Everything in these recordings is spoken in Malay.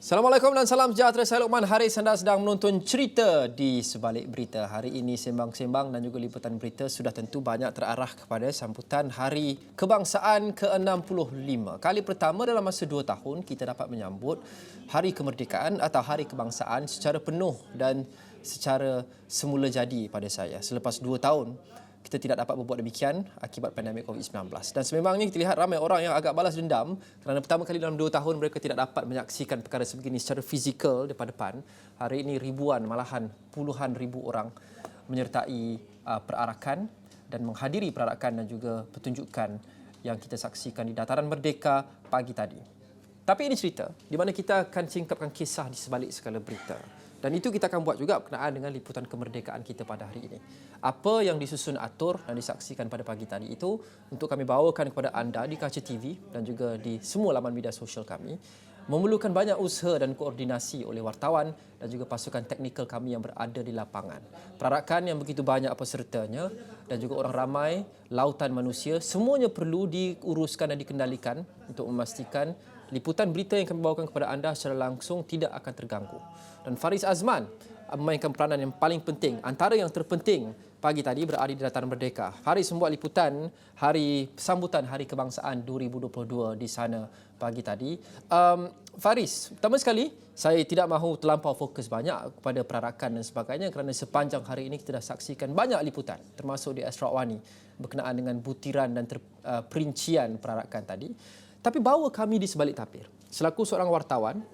Assalamualaikum dan salam sejahtera. Saya Luqman Haris. Anda sedang menonton Cerita di Sebalik Berita. Hari ini sembang-sembang dan juga liputan berita sudah tentu banyak terarah kepada sambutan Hari Kebangsaan ke-65. Kali pertama dalam masa 2 tahun kita dapat menyambut Hari Kemerdekaan atau Hari Kebangsaan secara penuh dan secara semula jadi pada saya. Selepas 2 tahun kita tidak dapat berbuat demikian akibat pandemik COVID-19. Dan sememangnya kita lihat ramai orang yang agak balas dendam kerana pertama kali dalam 2 tahun mereka tidak dapat menyaksikan perkara sebegini secara fizikal depan-depan. Hari ini ribuan, malahan puluhan ribu orang menyertai perarakan dan menghadiri perarakan dan juga pertunjukan yang kita saksikan di Dataran Merdeka pagi tadi. Tapi ini cerita di mana kita akan singkapkan kisah di sebalik segala berita. Dan itu kita akan buat juga berkenaan dengan liputan kemerdekaan kita pada hari ini. Apa yang disusun atur dan disaksikan pada pagi tadi itu untuk kami bawakan kepada anda di kaca TV dan juga di semua laman media sosial kami. Memerlukan banyak usaha dan koordinasi oleh wartawan dan juga pasukan teknikal kami yang berada di lapangan. Perarakan yang begitu banyak pesertanya dan juga orang ramai, lautan manusia, semuanya perlu diuruskan dan dikendalikan untuk memastikan liputan berita yang kami bawakan kepada anda secara langsung tidak akan terganggu. Dan Faris Azman memainkan peranan yang paling penting, antara yang terpenting pagi tadi berada di Dataran Merdeka. Faris membuat liputan sambutan Hari Kebangsaan 2022 di sana pagi tadi. Faris, pertama sekali saya tidak mahu terlampau fokus banyak kepada perarakan dan sebagainya kerana sepanjang hari ini kita dah saksikan banyak liputan termasuk di Asra Wani berkenaan dengan butiran dan perincian perarakan tadi. Tapi bawa kami di sebalik tapir. Selaku seorang wartawan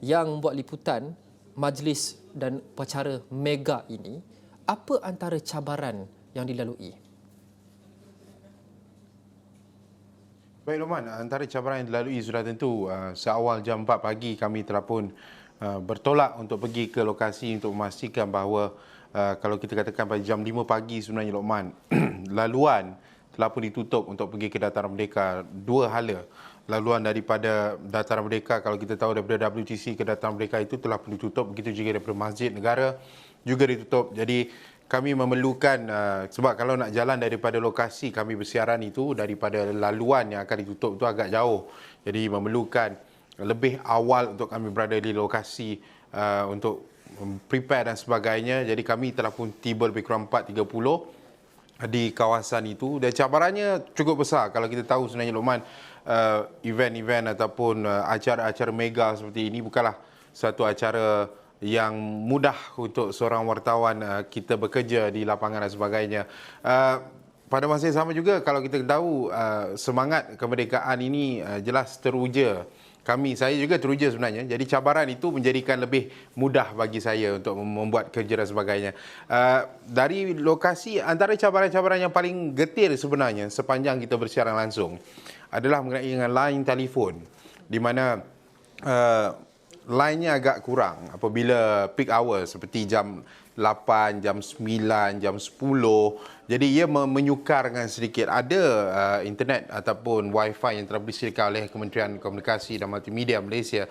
yang membuat liputan majlis dan upacara mega ini, apa antara cabaran yang dilalui? Baik Luqman, antara cabaran yang dilalui sudah tentu seawal jam 4 pagi kami telah pun bertolak untuk pergi ke lokasi untuk memastikan bahawa kalau kita katakan pada jam 5 pagi sebenarnya Luqman, laluan telah pun ditutup untuk pergi ke Dataran Merdeka. Dua hala. Laluan daripada Dataran Merdeka, kalau kita tahu daripada WTC ke Dataran Merdeka itu telah pun ditutup. Begitu juga daripada Masjid Negara juga ditutup. Jadi kami memerlukan, sebab kalau nak jalan daripada lokasi kami bersiaran itu, daripada laluan yang akan ditutup itu agak jauh. Jadi memerlukan lebih awal untuk kami berada di lokasi untuk prepare dan sebagainya. Jadi kami telah pun tiba lebih kurang 4.30 di kawasan itu. Dan cabarannya cukup besar. Kalau kita tahu sebenarnya Luqman, event-event ataupun acara-acara mega seperti ini bukanlah satu acara yang mudah untuk seorang wartawan kita bekerja di lapangan dan sebagainya. Pada masa yang sama juga kalau kita tahu semangat kemerdekaan ini jelas teruja. Saya juga teruja sebenarnya. Jadi cabaran itu menjadikan lebih mudah bagi saya untuk membuat kerja dan sebagainya. Dari lokasi, antara cabaran-cabaran yang paling getir sebenarnya sepanjang kita bersiaran langsung adalah mengenai dengan line telefon, di mana line-nya agak kurang apabila peak hour seperti jam 8, jam 9, jam 10. Jadi ia menyukarkan sedikit. Ada internet ataupun wifi yang telah disediakan oleh Kementerian Komunikasi dan Multimedia Malaysia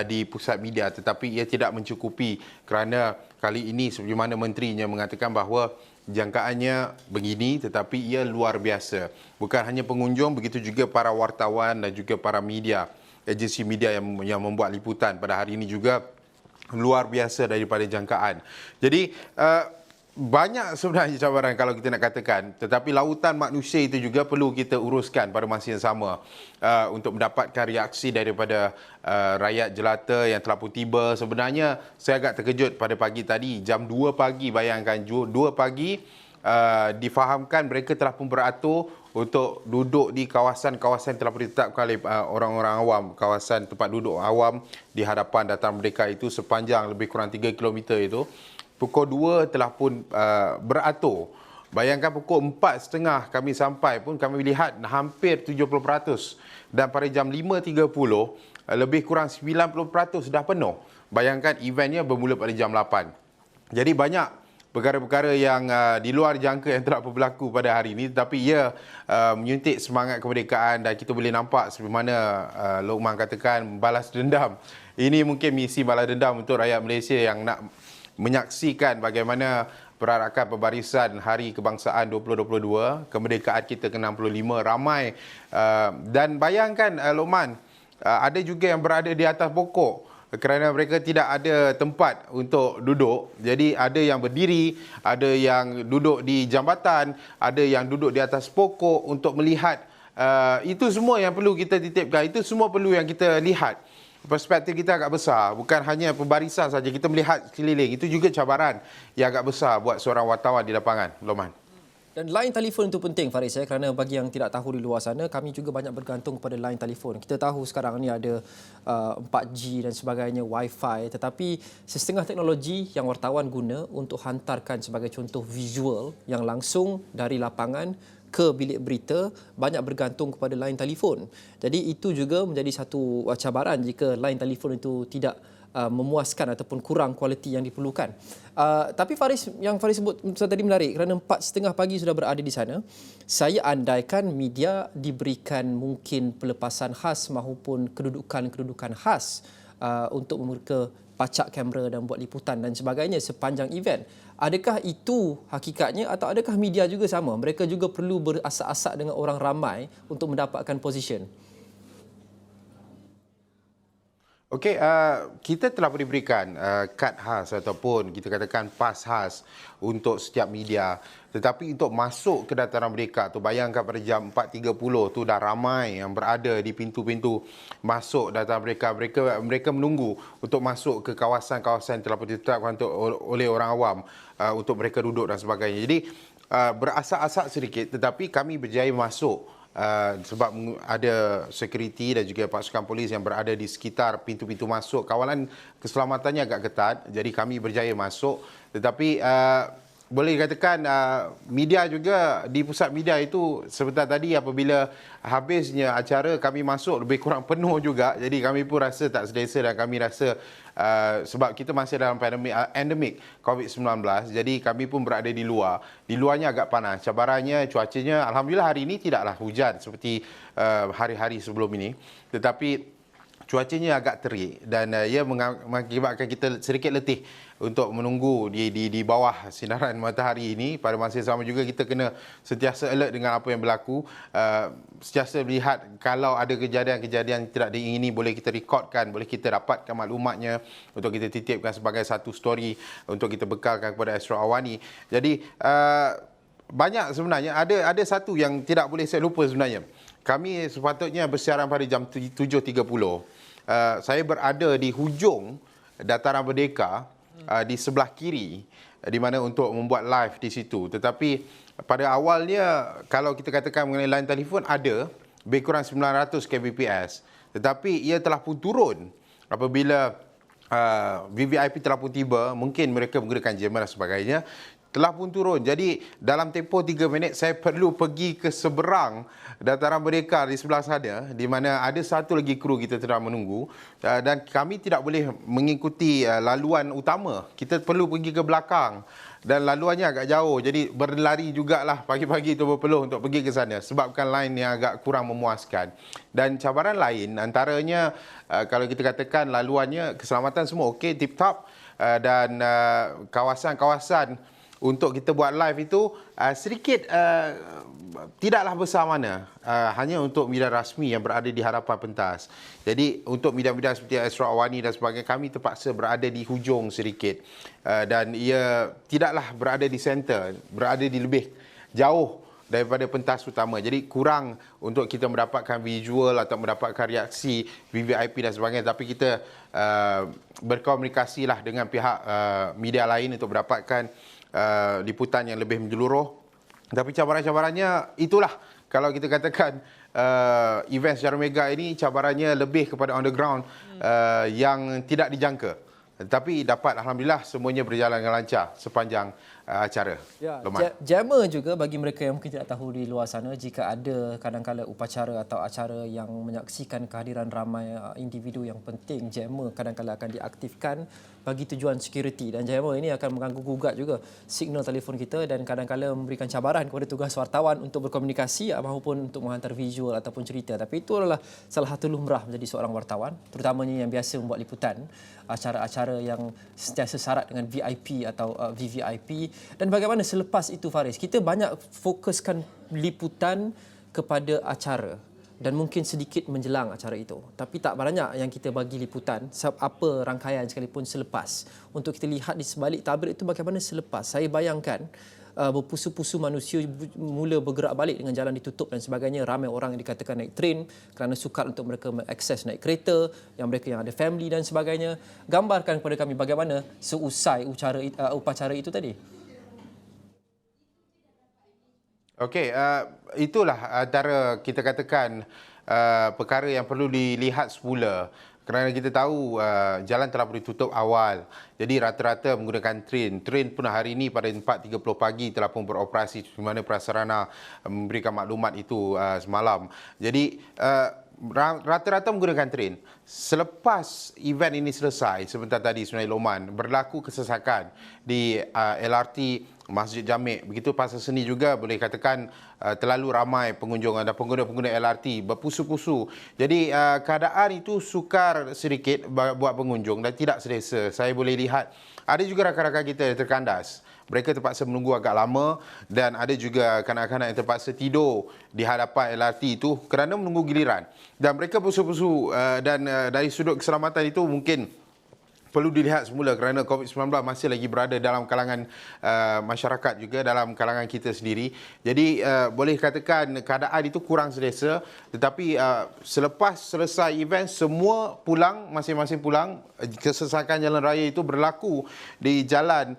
di pusat media, tetapi ia tidak mencukupi kerana kali ini seperti mana menterinya mengatakan bahawa jangkaannya begini tetapi ia luar biasa. Bukan hanya pengunjung, begitu juga para wartawan dan juga para media, agensi media yang membuat liputan pada hari ini juga luar biasa daripada jangkaan. Jadi banyak sebenarnya cabaran kalau kita nak katakan, tetapi lautan manusia itu juga perlu kita uruskan pada masa yang sama untuk mendapatkan reaksi daripada rakyat jelata yang telah pun tiba. Sebenarnya saya agak terkejut pada pagi tadi, jam 2 pagi, bayangkan 2 pagi difahamkan mereka telah pun beratur untuk duduk di kawasan-kawasan telah ditetapkan oleh orang-orang awam, kawasan tempat duduk awam di hadapan Dataran Merdeka itu sepanjang lebih kurang 3 km itu. Pukul 2 telah pun beratur. Bayangkan pukul 4.30 kami sampai pun kami lihat hampir 70%. Dan pada jam 5.30 lebih kurang 90% dah penuh. Bayangkan eventnya bermula pada jam 8. Jadi banyak perkara-perkara yang di luar jangka yang telah berlaku pada hari ini, tetapi ia menyuntik semangat kemerdekaan dan kita boleh nampak seperti mana Luqman katakan balas dendam. Ini mungkin misi balas dendam untuk rakyat Malaysia yang nak menyaksikan bagaimana perarakan pembarisan Hari Kebangsaan 2022, kemerdekaan kita ke-65 ramai. Dan bayangkan Luqman, ada juga yang berada di atas pokok kerana mereka tidak ada tempat untuk duduk. Jadi ada yang berdiri, ada yang duduk di jambatan, ada yang duduk di atas pokok untuk melihat. Itu semua yang perlu kita titipkan. Itu semua perlu yang kita lihat. Perspektif kita agak besar. Bukan hanya pembarisan saja. Kita melihat sekeliling. Itu juga cabaran yang agak besar buat seorang wartawan di lapangan. Loman. Dan line telefon itu penting, Faris, kerana bagi yang tidak tahu di luar sana, kami juga banyak bergantung kepada line telefon. Kita tahu sekarang ni ada 4G dan sebagainya, Wi-Fi, tetapi setengah teknologi yang wartawan guna untuk hantarkan sebagai contoh visual yang langsung dari lapangan ke bilik berita banyak bergantung kepada line telefon. Jadi itu juga menjadi satu cabaran jika line telefon itu tidak memuaskan ataupun kurang kualiti yang diperlukan. Tapi Faris, yang Faris sebut tadi menarik kerana 4:30 pagi sudah berada di sana. Saya andaikan media diberikan mungkin pelepasan khas maupun kedudukan-kedudukan khas untuk mereka pacak kamera dan buat liputan dan sebagainya sepanjang event. Adakah itu hakikatnya atau adakah media juga sama? Mereka juga perlu berasak-asak dengan orang ramai untuk mendapatkan position. Okey, kita telah diberikan kad khas ataupun kita katakan pas khas untuk setiap media. Tetapi untuk masuk ke dataran merdeka tu, bayangkan pada jam 4.30 tu dah ramai yang berada di pintu-pintu masuk dataran merdeka. Mereka menunggu untuk masuk ke kawasan-kawasan yang telah ditetapkan oleh orang awam untuk mereka duduk dan sebagainya. Jadi berasak-asak sedikit tetapi kami berjaya masuk. Sebab ada security dan juga pasukan polis yang berada di sekitar pintu-pintu masuk. Kawalan keselamatannya agak ketat, jadi kami berjaya masuk. Tetapi boleh dikatakan media juga, di pusat media itu sebentar tadi apabila habisnya acara kami masuk lebih kurang penuh juga. Jadi kami pun rasa tak selesa dan kami rasa sebab kita masih dalam pandemik endemik COVID-19, jadi kami pun berada di luar. Di luarnya agak panas. Cabarannya cuacanya alhamdulillah hari ini tidaklah hujan seperti hari-hari sebelum ini. Tetapi cuacanya agak terik dan ia mengakibatkan kita sedikit letih untuk menunggu di bawah sinaran matahari ini. Pada masa yang sama juga kita kena sentiasa alert dengan apa yang berlaku. Sentiasa melihat kalau ada kejadian-kejadian tidak diingini, boleh kita rekodkan, boleh kita dapatkan maklumatnya untuk kita titipkan sebagai satu story untuk kita bekalkan kepada Astro Awani. Jadi banyak sebenarnya. Ada satu yang tidak boleh saya lupa sebenarnya. Kami sepatutnya bersiaran pada jam 7.30. Saya berada di hujung dataran merdeka di sebelah kiri di mana untuk membuat live di situ. Tetapi pada awalnya kalau kita katakan mengenai line telefon ada lebih kurang 900 kbps. Tetapi ia telah pun turun apabila VVIP telah pun tiba. Mungkin mereka menggunakan jammer dan sebagainya. Telah pun turun. Jadi dalam tempoh 3 minit saya perlu pergi ke seberang dataran merdeka di sebelah sana di mana ada satu lagi kru kita sedang menunggu dan kami tidak boleh mengikuti laluan utama. Kita perlu pergi ke belakang dan laluannya agak jauh. Jadi berlari jugalah pagi-pagi itu berpeluh untuk pergi ke sana sebabkan line yang agak kurang memuaskan. Dan cabaran lain antaranya kalau kita katakan laluannya keselamatan semua okey tip top dan kawasan-kawasan untuk kita buat live itu sedikit tidaklah besar mana. Hanya untuk media rasmi yang berada di hadapan pentas. Jadi untuk media-media seperti Astro Awani dan sebagainya, kami terpaksa berada di hujung sedikit. Dan ia tidaklah berada di center, berada di lebih jauh daripada pentas utama. Jadi kurang untuk kita mendapatkan visual atau mendapatkan reaksi VVIP dan sebagainya. Tapi kita berkomunikasilah dengan pihak media lain untuk mendapatkan liputan yang lebih menyeluruh. Tapi cabaran-cabarannya itulah kalau kita katakan event secara mega ini cabarannya lebih kepada underground yang tidak dijangka. Tapi dapat alhamdulillah semuanya berjalan dengan lancar sepanjang acara. Ya, jammer juga bagi mereka yang mungkin tidak tahu di luar sana, jika ada kadang-kala upacara atau acara yang menyaksikan kehadiran ramai individu yang penting, jammer kadang-kala akan diaktifkan bagi tujuan security dan jammer ini akan mengganggu-gugat juga signal telefon kita dan kadang-kala memberikan cabaran kepada tugas wartawan untuk berkomunikasi maupun untuk menghantar visual ataupun cerita. Tapi itu adalah salah satu lumrah menjadi seorang wartawan, terutamanya yang biasa membuat liputan acara-acara yang sentiasa syarat dengan VIP atau VVIP. Dan bagaimana selepas itu, Faris? Kita banyak fokuskan liputan kepada acara. dan mungkin sedikit menjelang acara itu. Tapi tak banyak yang kita bagi liputan apa rangkaian sekalipun selepas. Untuk kita lihat di sebalik tabir itu bagaimana selepas. Saya bayangkan berpusu-pusu manusia mula bergerak balik dengan jalan ditutup dan sebagainya. Ramai orang yang dikatakan naik train kerana sukar untuk mereka mengakses naik kereta, yang mereka yang ada family dan sebagainya. Gambarkan kepada kami bagaimana seusai upacara itu tadi. Okey, itulah antara kita katakan perkara yang perlu dilihat semula. Kerana kita tahu jalan telah ditutup awal. Jadi rata-rata menggunakan train. Train pun hari ini pada 4.30 pagi telah pun beroperasi di mana prasarana memberikan maklumat itu semalam. Jadi rata-rata menggunakan train. Selepas event ini selesai, sebentar tadi Sungai Loman, berlaku kesesakan di LRT Masjid Jamek. Begitu pasar seni juga boleh katakan terlalu ramai pengunjung dan pengguna-pengguna LRT berpusu-pusu. Jadi keadaan itu sukar sedikit buat pengunjung dan tidak selesa. Saya boleh lihat ada juga rakan-rakan kita yang terkandas. Mereka terpaksa menunggu agak lama dan ada juga kanak-kanak yang terpaksa tidur di hadapan LRT itu kerana menunggu giliran. Dan mereka pusu-pusu dan dari sudut keselamatan itu mungkin perlu dilihat semula kerana COVID-19 masih lagi berada dalam kalangan masyarakat juga, dalam kalangan kita sendiri. Jadi boleh katakan keadaan itu kurang selesa, tetapi selepas selesai event semua pulang, masing-masing pulang. Kesesakan jalan raya itu berlaku di jalan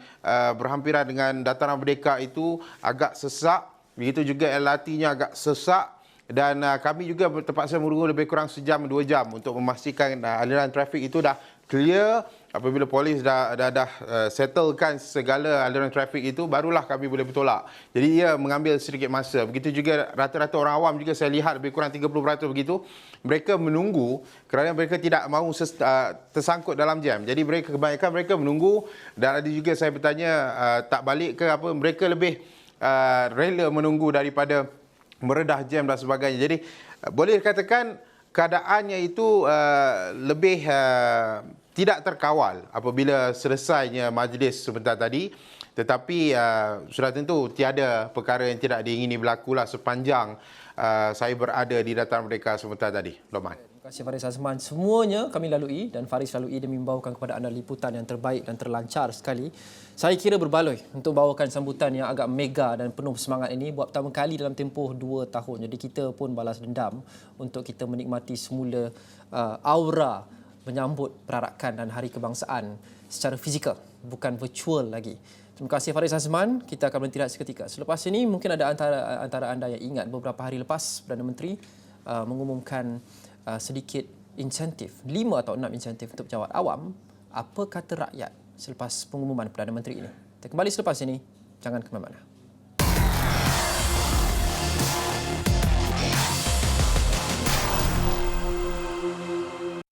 berhampiran dengan Dataran Merdeka itu agak sesak, begitu juga LRT-nya agak sesak. Dan kami juga terpaksa menunggu lebih kurang sejam, 2 jam untuk memastikan aliran trafik itu dah clear. Apabila polis dah settlekan segala aliran trafik itu, barulah kami boleh bertolak. Jadi ia mengambil sedikit masa. Begitu juga rata-rata orang awam juga saya lihat lebih kurang 30% begitu. Mereka menunggu kerana mereka tidak mahu tersangkut dalam jam. Jadi kebanyakan mereka menunggu dan ada juga saya bertanya tak balik ke apa, mereka lebih rela menunggu daripada meredah jam dan sebagainya. Jadi boleh dikatakan keadaannya itu lebih tidak terkawal apabila selesainya majlis sebentar tadi. Tetapi sudah tentu tiada perkara yang tidak diingini berlakulah sepanjang saya berada di Dataran Merdeka sebentar tadi. Loman. Terima kasih Faris Azman. Semuanya kami lalui dan Faris lalui demi membawakan kepada anda liputan yang terbaik dan terlancar sekali. Saya kira berbaloi untuk bawakan sambutan yang agak mega dan penuh semangat ini buat pertama kali dalam tempoh 2 tahun. Jadi kita pun balas dendam untuk kita menikmati semula aura menyambut perarakan dan Hari Kebangsaan secara fizikal, bukan virtual lagi. Terima kasih Faris Azman. Kita akan berhenti seketika. Selepas ini mungkin ada antara anda yang ingat beberapa hari lepas Perdana Menteri mengumumkan sedikit insentif, 5 atau 6 insentif untuk pejabat awam. Apa kata rakyat selepas pengumuman Perdana Menteri ini? Kita kembali selepas ini. Jangan ke mana-mana.